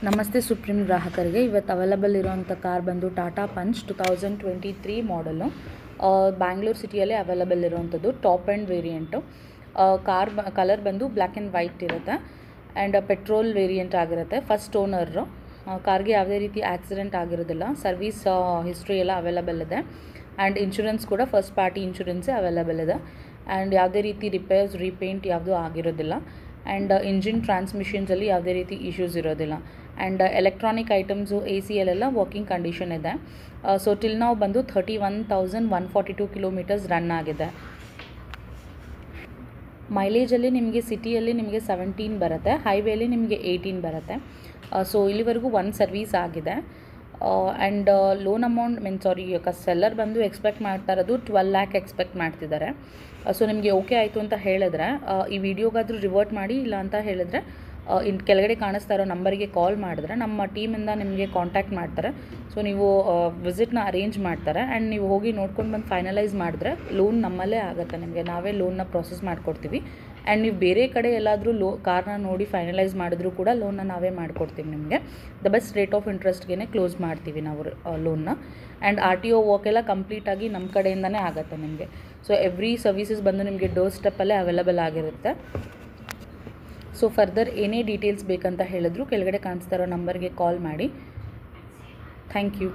ನಮಸ್ತೆ ಸುಪ್ರೀಂ ಗ್ರಾಹಕರಿಗೆ. ಇವತ್ತು ಅವೈಲಬಲ್ ಇರೋವಂಥ ಕಾರ್ ಬಂದು ಟಾಟಾ ಪಂಚ್ 2023 ಮಾಡಲು ಬ್ಯಾಂಗ್ಳೂರು ಸಿಟಿಯಲ್ಲೇ ಅವೈಲಬಲ್ ಇರೋವಂಥದ್ದು ಟಾಪ್ ಆ್ಯಂಡ್ ವೇರಿಯಂಟು. ಕಲರ್ ಬಂದು ಬ್ಲ್ಯಾಕ್ ಆ್ಯಂಡ್ ವೈಟ್ ಇರುತ್ತೆ ಆ್ಯಂಡ್ ಪೆಟ್ರೋಲ್ ವೇರಿಯಂಟ್ ಆಗಿರುತ್ತೆ. First owner. ಕಾರ್ಗೆ ಯಾವುದೇ ರೀತಿ ಆಕ್ಸಿಡೆಂಟ್ ಆಗಿರೋದಿಲ್ಲ. ಸರ್ವೀಸ್ ಹಿಸ್ಟ್ರಿ ಎಲ್ಲ ಅವೈಲಬಲ್ ಇದೆ ಆ್ಯಂಡ್ ಇನ್ಶೂರೆನ್ಸ್ ಕೂಡ ಫಸ್ಟ್ ಪಾರ್ಟಿ ಇನ್ಶೂರೆನ್ಸೇ ಅವೈಲಬಲ್ ಇದೆ ಆ್ಯಂಡ್ ಯಾವುದೇ ರೀತಿ ರಿಪೇರ್ಸ್ ರೀಪೇಂಟ್ ಯಾವುದೂ ಆಗಿರೋದಿಲ್ಲ ಆ್ಯಂಡ್ ಇಂಜಿನ್ ಟ್ರಾನ್ಸ್ಮಿಷನ್ಸಲ್ಲಿ ಯಾವುದೇ ರೀತಿ ಇಶ್ಯೂಸ್ ಇರೋದಿಲ್ಲ and electronic items AC working condition ಇದೆ. ಸೊ ಟಿಲ್ ನಾವು ಬಂದು 31,142 ಕಿಲೋಮೀಟರ್ಸ್ ರನ್ ಆಗಿದೆ. ಮೈಲೇಜಲ್ಲಿ ನಿಮಗೆ ಸಿಟಿಯಲ್ಲಿ ನಿಮಗೆ 17 ಬರುತ್ತೆ, ಹೈವೇಲಿ ನಿಮಗೆ 18 ಬರುತ್ತೆ. ಸೊ ಇಲ್ಲಿವರೆಗೂ ಒಂದು ಸರ್ವೀಸ್ ಆಗಿದೆ ಆ್ಯಂಡ್ ಲೋನ್ ಅಮೌಂಟ್ ಸೆಲ್ಲರ್ ಬಂದು ಎಕ್ಸ್ಪೆಕ್ಟ್ ಮಾಡ್ತಾ ಇರೋದು 12 lakh ಎಕ್ಸ್ಪೆಕ್ಟ್ ಮಾಡ್ತಿದ್ದಾರೆ. ಸೊ ನಿಮಗೆ ಓಕೆ ಆಯಿತು ಅಂತ ಹೇಳಿದ್ರೆ ಈ ವಿಡಿಯೋಗಾದರೂ ರಿವರ್ಟ್ ಮಾಡಿ, ಇಲ್ಲ ಅಂತ ಹೇಳಿದ್ರೆ ಕೆಳಗಡೆ ಕಾಣಿಸ್ತಾ ಇರೋ ನಂಬರಿಗೆ ಕಾಲ್ ಮಾಡಿದ್ರೆ ನಮ್ಮ ಟೀಮಿಂದ ನಿಮಗೆ ಕಾಂಟ್ಯಾಕ್ಟ್ ಮಾಡ್ತಾರೆ. ಸೊ ನೀವು ವಿಸಿಟ್ನ ಅರೇಂಜ್ ಮಾಡ್ತಾರೆ ಆ್ಯಂಡ್ ನೀವು ಹೋಗಿ ನೋಡ್ಕೊಂಡು ಬಂದು ಫೈನಲೈಸ್ ಮಾಡಿದ್ರೆ ಲೋನ್ ನಮ್ಮಲ್ಲೇ ಆಗುತ್ತೆ. ನಿಮಗೆ ನಾವೇ ಲೋನ್ನ ಪ್ರೊಸೆಸ್ ಮಾಡಿಕೊಡ್ತೀವಿ ಆ್ಯಂಡ್ ನೀವು ಬೇರೆ ಕಡೆ ಎಲ್ಲಾದರೂ ಕಾರ್ನ ನೋಡಿ ಫೈನಲೈಸ್ ಮಾಡಿದ್ರೂ ಕೂಡ ಲೋನ್ನ ನಾವೇ ಮಾಡಿಕೊಡ್ತೀವಿ. ನಿಮಗೆ ದ ಬೆಸ್ಟ್ ರೇಟ್ ಆಫ್ ಇಂಟ್ರೆಸ್ಟ್ಗೆ ಕ್ಲೋಸ್ ಮಾಡ್ತೀವಿ ನಾವು ಲೋನ್ನ. ಆ್ಯಂಡ್ RTO ವರ್ಕ್ ಎಲ್ಲ ಕಂಪ್ಲೀಟಾಗಿ ನಮ್ಮ ಕಡೆಯಿಂದನೇ ಆಗುತ್ತೆ ನಿಮಗೆ. ಸೊ ಎವ್ರಿ ಸರ್ವೀಸಸ್ ಬಂದು ನಿಮಗೆ ಡೋರ್ ಸ್ಟೆಪ್ಪಲ್ಲೇ ಅವೈಲಬಲ್ ಆಗಿರುತ್ತೆ. ಸೊ ಫರ್ದರ್ ಏನೇ ಡೀಟೇಲ್ಸ್ ಬೇಕಂತ ಹೇಳಿದ್ರು ಕೆಳಗಡೆ ಕಾಣಿಸ್ತಾ ಇರೋ ನಂಬರ್ಗೆ ಕಾಲ್ ಮಾಡಿ. Thank you.